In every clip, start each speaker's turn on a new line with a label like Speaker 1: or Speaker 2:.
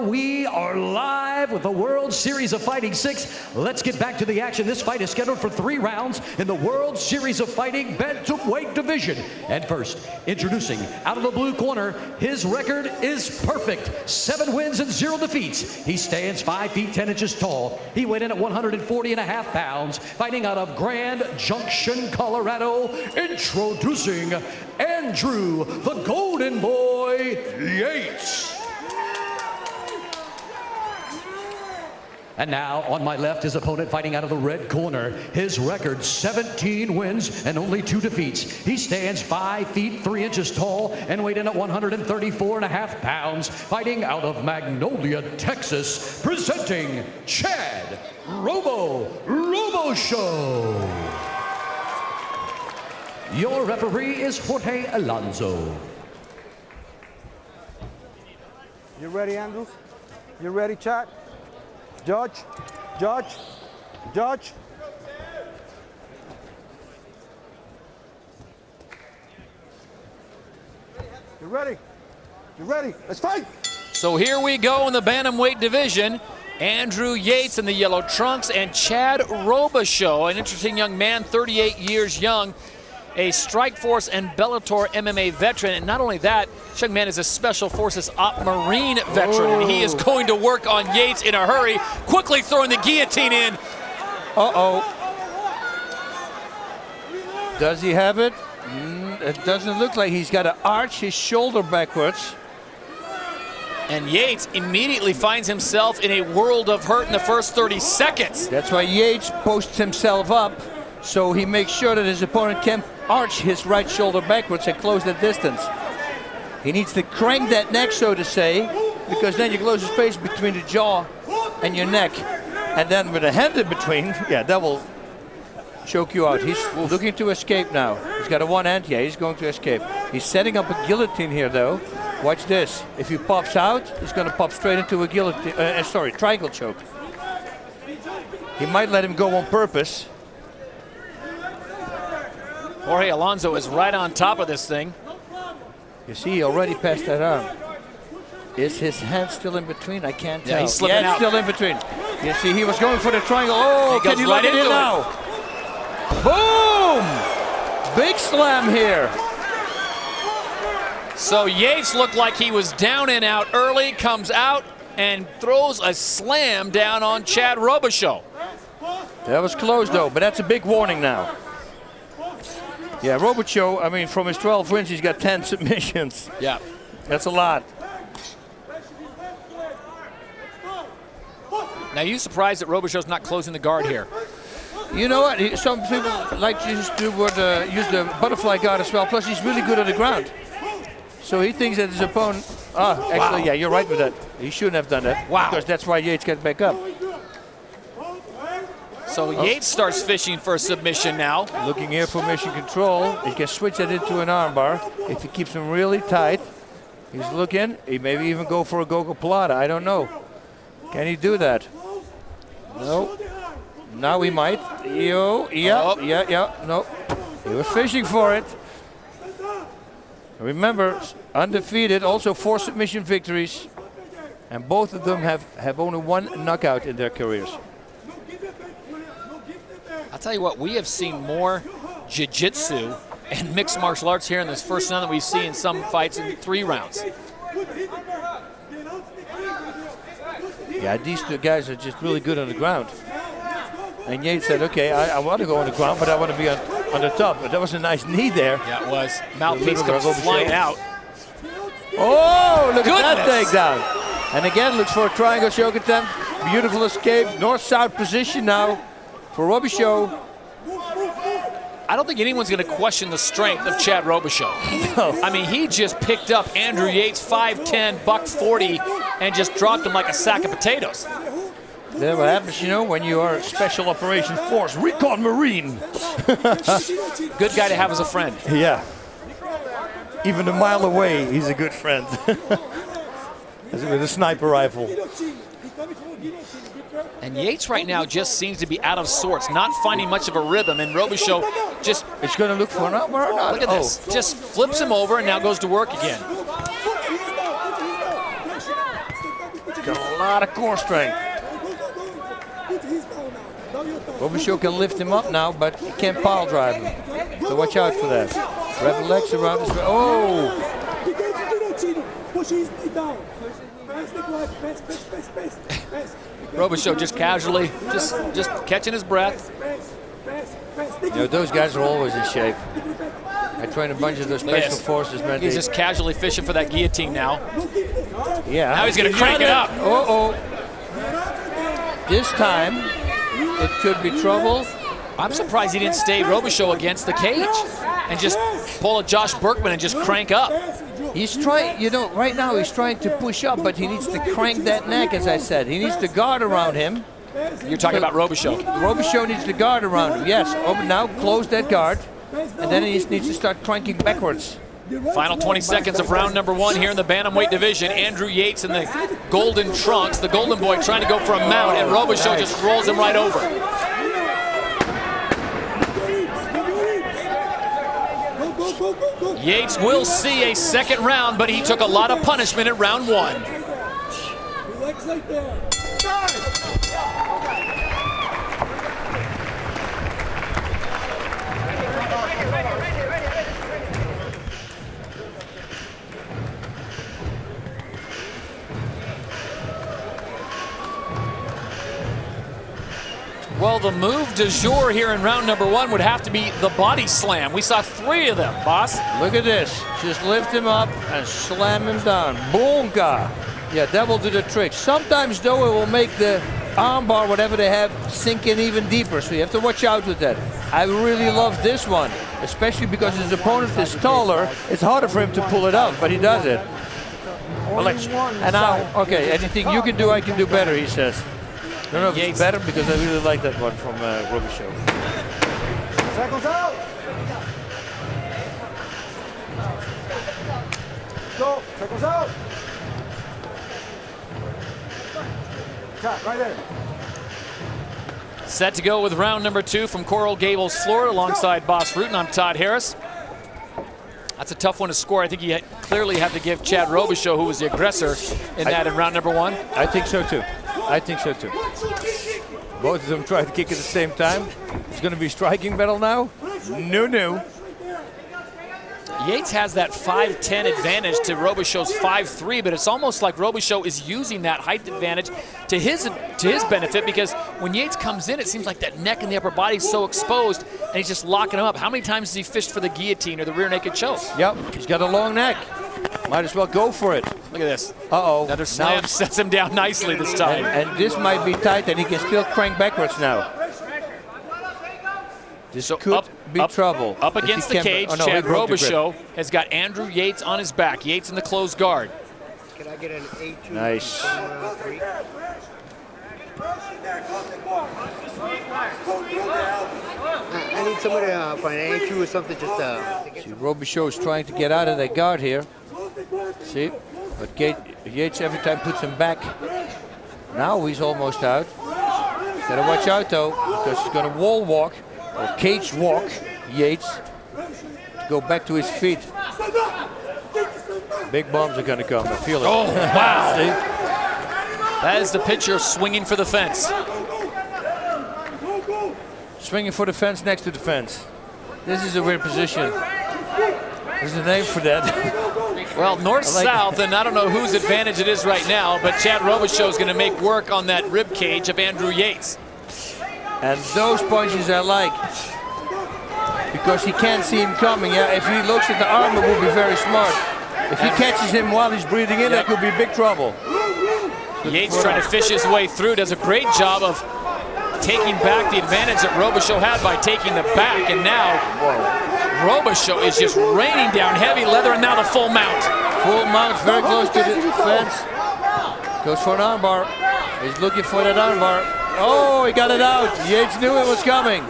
Speaker 1: we are live with the World Series of Fighting 6. Let's get back to the action. This fight is scheduled for 3 rounds in the World Series of Fighting bantamweight division. And first, introducing out of the blue corner, his record is perfect. 7 wins and 0 defeats. He stands 5 feet 10 inches tall. He weighed in at 140.5 pounds, fighting out of Grand Junction, Colorado. Introducing Andrew, the Golden Boy Yates. And now, on my left, his opponent fighting out of the red corner. His record, 17 wins and only 2 defeats. He stands 5 feet 3 inches tall and weighed in at 134.5 pounds, fighting out of Magnolia, Texas, presenting Chad Robichaux. Your referee is Jorge Alonso.
Speaker 2: You ready, Andrew? You ready, Chad? Judge, judge, judge. You ready? You ready? Let's fight!
Speaker 3: So here we go in the bantamweight division. Andrew Yates in the yellow trunks and Chad Robichaux, an interesting young man, 38 years young, a Strikeforce and Bellator MMA veteran. And not only that, this young man is a Special Forces Op Marine veteran. And he is going to work on Yates in a hurry, quickly throwing the guillotine in.
Speaker 4: Uh-oh. Does he have it? It doesn't look like. He's got to arch his shoulder backwards.
Speaker 3: And Yates immediately finds himself in a world of hurt in the first 30 seconds.
Speaker 4: That's why Yates posts himself up, so he makes sure that his opponent can arch his right shoulder backwards and close the distance. He needs to crank that neck, so to say, because then you close the space between the jaw and your neck. And then with a hand in between, yeah, that will choke you out. He's looking to escape now. He's got a one hand, yeah, he's going to escape. He's setting up a guillotine here, though. Watch this. If he pops out, he's going to pop straight into a guillotine, triangle choke. He might let him go on purpose.
Speaker 3: Jorge Alonso is right on top of this thing.
Speaker 4: You see, he already passed that arm. Is his hand still in between? I can't tell.
Speaker 3: Yeah, he's slipping out.
Speaker 4: Still in between. You see, he was going for the triangle. Oh, can you let it in now? Boom! Big slam here.
Speaker 3: So Yates looked like he was down and out early, comes out and throws a slam down on Chad Robichaux.
Speaker 4: That was close, though, but that's a big warning now. Yeah, Robichaux, I mean, from his 12 wins, he's got 10 submissions.
Speaker 3: Yeah.
Speaker 4: That's a lot.
Speaker 3: Now, you surprised that Robichaux's not closing the guard here?
Speaker 4: You know what? Some people like to use the butterfly guard as well. Plus, he's really good on the ground. So he thinks that his opponent... actually, yeah, you're right with that. He shouldn't have done that.
Speaker 3: Wow.
Speaker 4: Because that's why Yates got back up.
Speaker 3: So Yates starts fishing for a submission now.
Speaker 4: Looking here for mission control. He can switch that into an armbar. If he keeps him really tight, he's looking. He maybe even go for a gogoplata. I don't know. Can he do that? No. Now he might. Yeah. No. He was fishing for it. Remember, undefeated, also 4 submission victories. And both of them have only 1 knockout in their careers.
Speaker 3: I'll tell you what, we have seen more jiu-jitsu and mixed martial arts here in this first round than we've seen in some fights in 3 rounds.
Speaker 4: Yeah, these 2 guys are just really good on the ground. And Yates said, okay, I want to go on the ground, but I want to be on the top. But that was a nice knee there.
Speaker 3: Yeah, it was. Mouthpiece comes flying out.
Speaker 4: Oh, look at that takedown. And again, looks for a triangle choke attempt. Beautiful escape. North-south position now for Robichaux.
Speaker 3: I don't think anyone's going to question the strength of Chad Robichaux.
Speaker 4: No.
Speaker 3: I mean, he just picked up Andrew Yates, 5'10", $140, and just dropped him like a sack of potatoes.
Speaker 4: That's what happens, you know, when you are Special Operations Force, Recon Marine.
Speaker 3: Good guy to have as a friend.
Speaker 4: Yeah. Even a mile away, he's a good friend. With a sniper rifle.
Speaker 3: And Yates right now just seems to be out of sorts, not finding much of a rhythm. And Robichaux just...
Speaker 4: It's going to look for an arm or not.
Speaker 3: Look at this. Just flips him over and now goes to work again.
Speaker 4: Got a lot of core strength. Robichaux can lift him up now, but he can't pile drive him. So watch out for that. Grab the legs around his... Oh!
Speaker 3: Robichaux just casually, just catching his breath.
Speaker 4: You know, those guys are always in shape. I train a bunch of those special forces men.
Speaker 3: He's just casually fishing for that guillotine now.
Speaker 4: Yeah.
Speaker 3: Now he's going to crank it up.
Speaker 4: Uh-oh. This time, it could be trouble.
Speaker 3: I'm surprised he didn't stay Robichaux against the cage and just pull a Josh Berkman and just crank up.
Speaker 4: He's trying, you know, right now he's trying to push up, but he needs to crank that neck, as I said. He needs the guard around him.
Speaker 3: You're talking about Robichaux.
Speaker 4: Robichaux needs the guard around him, yes. Oh, now close that guard, and then he needs to start cranking backwards.
Speaker 3: Final 20 seconds of round number 1 here in the bantamweight division. Andrew Yates in the golden trunks, the golden boy trying to go for a mount, and Robichaux just rolls him right over. Yates will see a second round, but he took a lot of punishment at round 1. Well, the move du jour here in round number 1 would have to be the body slam. We saw 3 of them, boss.
Speaker 4: Look at this. Just lift him up and slam him down. Boonka. Yeah, that will do the trick. Sometimes, though, it will make the armbar, whatever they have, sink in even deeper. So you have to watch out with that. I really love this one, especially because his opponent is taller. It's harder for him to pull it out, but he does it. And now, okay, anything you can do, I can do better, he says. I don't know if it's better because I really like that one from Robichaux.
Speaker 2: Seconds out. Go. Seconds out. Cut right there.
Speaker 3: Set to go with round number 2 from Coral Gables, Florida, alongside Boss Rutan. I'm Todd Harris. That's a tough one to score. I think you clearly have to give Chad Robichaux, who was the aggressor in round number 1.
Speaker 4: I think so too. I think so too. Both of them tried to kick at the same time. It's going to be a striking battle now. No.
Speaker 3: Yates has that 5'10" advantage to Robichaux's 5'3", but it's almost like Robichaux is using that height advantage to his benefit, because when Yates comes in, it seems like that neck and the upper body is so exposed, and he's just locking him up. How many times has he fished for the guillotine or the rear naked choke?
Speaker 4: Yep, he's got a long neck. Might as well go for it.
Speaker 3: Look at this.
Speaker 4: Uh-oh.
Speaker 3: Another slam sets him down nicely this time.
Speaker 4: And this might be tight, and he can still crank backwards now. This could be trouble.
Speaker 3: Up against the cage, Chad Robichaux has got Andrew Yates on his back. Yates in the closed guard.
Speaker 5: Can I get an A2?
Speaker 4: Nice.
Speaker 5: I need somebody for an A2 or something just
Speaker 4: See, Robichaux is trying to get out of that guard here. See? But Yates every time puts him back. Now he's almost out. Gotta watch out though, because he's gonna wall walk or cage walk Yates to go back to his feet. Big bombs are gonna come, I feel it.
Speaker 3: Oh, wow.
Speaker 4: See?
Speaker 3: That is the pitcher swinging for the fence.
Speaker 4: Swinging for the fence next to the fence. This is a weird position. There's a name for that.
Speaker 3: Well, north-south, and I don't know whose advantage it is right now, but Chad Robichaux is going to make work on that rib cage of Andrew Yates.
Speaker 4: And those punches I like, because he can't see him coming. Yeah, if he looks at the arm, it will be very smart. If he catches him while he's breathing in, that could be big trouble.
Speaker 3: Yates trying to fish his way through, does a great job of taking back the advantage that Robichaux had by taking the back, and now Robichaux is just raining down heavy leather, and now the full mount.
Speaker 4: Full mount, very close to the fence. Goes for an armbar. He's looking for that armbar. Oh, he got it out. Yates knew it was coming.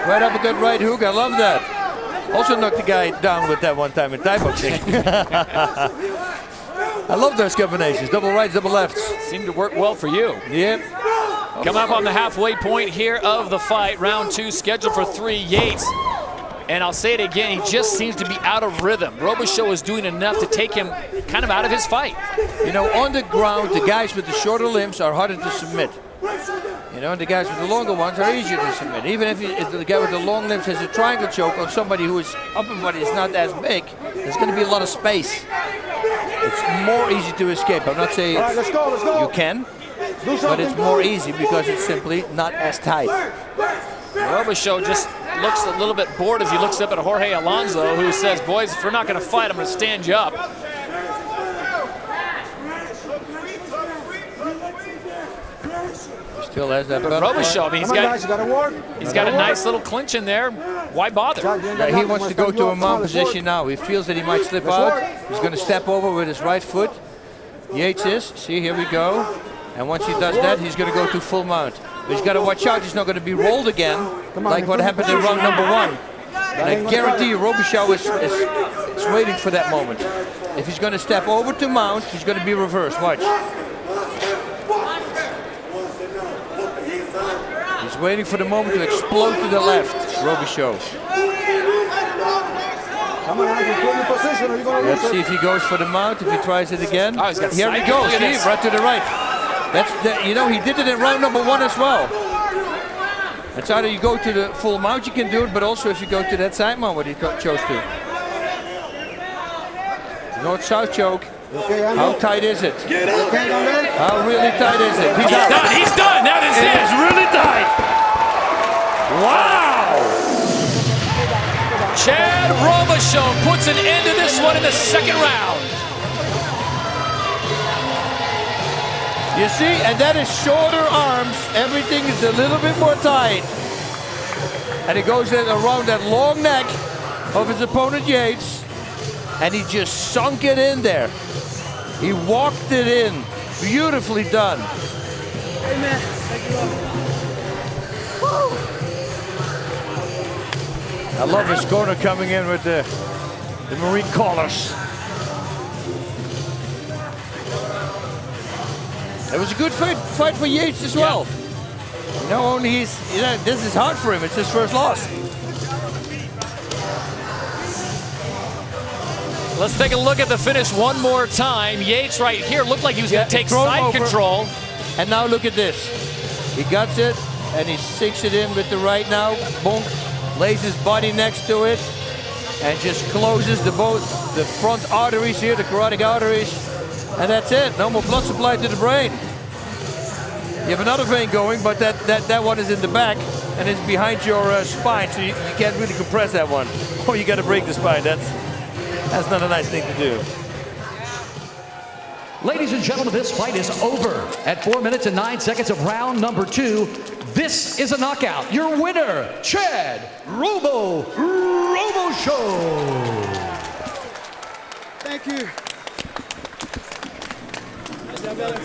Speaker 4: Right up a good right hook. I love that. Also knocked the guy down with that one time in Thai boxing. I love those combinations. Double rights, double lefts.
Speaker 3: Seemed to work well for you.
Speaker 4: Yep.
Speaker 3: Coming up on the halfway point here of the fight. Round 2 scheduled for 3. Yates And I'll say it again, he just seems to be out of rhythm. Robichaux is doing enough to take him kind of out of his fight.
Speaker 4: You know, on the ground, the guys with the shorter limbs are harder to submit. You know, and the guys with the longer ones are easier to submit. Even if the guy with the long limbs has a triangle choke on somebody who is upper body is not as big, there's going to be a lot of space. It's more easy to escape. I'm not saying
Speaker 2: All right, let's go.
Speaker 4: you can, but it's more easy because it's simply not as tight.
Speaker 3: Robichaux just looks a little bit bored as he looks up at Jorge Alonso, who says, boys, if we're not going to fight, I'm going to stand you up.
Speaker 4: Still has that
Speaker 3: But Robichaux, I mean, he's got a nice little clinch in there. Why bother?
Speaker 4: Yeah, he wants to go to a mount position now. He feels that he might slip out. He's going to step over with his right foot. Yates is. See, here we go. And once he does that, he's going to go to full mount. But he's got to watch out. He's not going to be rolled again, like what happened in round number 1. And I guarantee you, Robichaux is waiting for that moment. If he's going to step over to mount, he's going to be reversed. Watch. He's waiting for the moment to explode to the left, Robichaux. Let's see if he goes for the mount, if he tries it again.
Speaker 3: Oh,
Speaker 4: here we go, see, right to the right. You know, he did it in round number 1 as well. It's either you go to the full mount, you can do it, but also if you go to that side mount, what he chose to. North-south choke. How tight is it? How really tight is it?
Speaker 3: He's done. He's done. That is it.
Speaker 4: It's really tight. Wow.
Speaker 3: Chad Robichaux puts an end to this one in the second round.
Speaker 4: You see, and that is shorter arms. Everything is a little bit more tight. And it goes around that long neck of his opponent Yates. And he just sunk it in there. He walked it in. Beautifully done.
Speaker 2: Amen. Thank you.
Speaker 4: I love his corner coming in with the Marine collars. It was a good fight for Yates as well. You know, only this is hard for him. It's his first loss.
Speaker 3: Let's take a look at the finish one more time. Yates right here looked like he was going to take side control.
Speaker 4: And now look at this. He guts it and he sinks it in with the right now. Bonk, lays his body next to it and just closes the front arteries here, the carotid arteries. And that's it. No more blood supply to the brain. You have another vein going, but that one is in the back and it's behind your spine, so you can't really compress that one. Or you got to break the spine. That's not a nice thing to do.
Speaker 1: Ladies and gentlemen, this fight is over at 4 minutes and 9 seconds of round number 2. This is a knockout. Your winner, Chad Robichaux.
Speaker 2: Thank you. Nice job, brother.